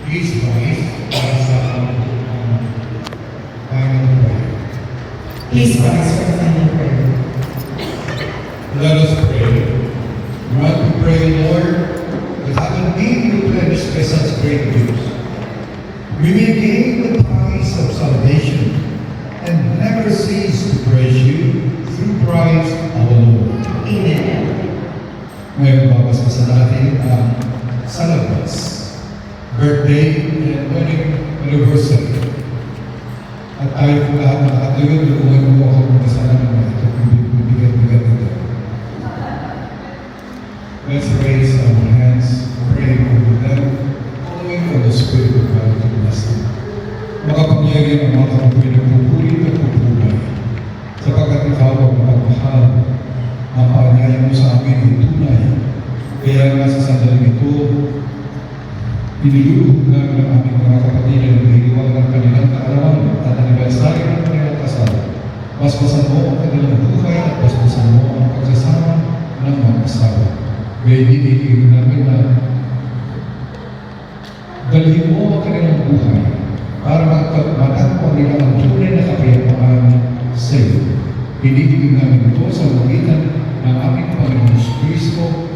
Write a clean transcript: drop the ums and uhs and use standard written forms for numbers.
Please rise para sa final prayer. Please rise for the final prayer. Let us pray. Grant, we pray, Lord, that having been replenished by such great gifts, we may gain the prize of salvation and never cease to praise you through Christ our Lord. Amen. Ngayon, babasa natin ang salabas, birthday and wedding anniversary. At tayo po lahat nakatayo, lukuhan mo ako magkasama ng mga ito, bibigat-bigat ito. Let's raise our hands, pray over them, calling on the Spirit of God to bless them. Makapangyarihan ang mga kapabuhay na pupuri at pupulay, sapagkat ikaw ang mapagmahal, ang paanyaya mo sa amin ay tunay. Kaya nga sa sandaling ito, inilulog namin ang aming mga kapatid na naghihiwag ng kanilang kaarawan at anibersaryo ng kanilang kasal. Basbasan mo ang kanilang buhay at basbasan mo ang pagsasama ng mga asawa. Kaya hinihiling namin na dalhin mo ang kanilang buhay para matagpuan nila ang tunay na kapayapaan sa iyo. Hinihiling namin ito sa magitan ng aming Panginoon Kristo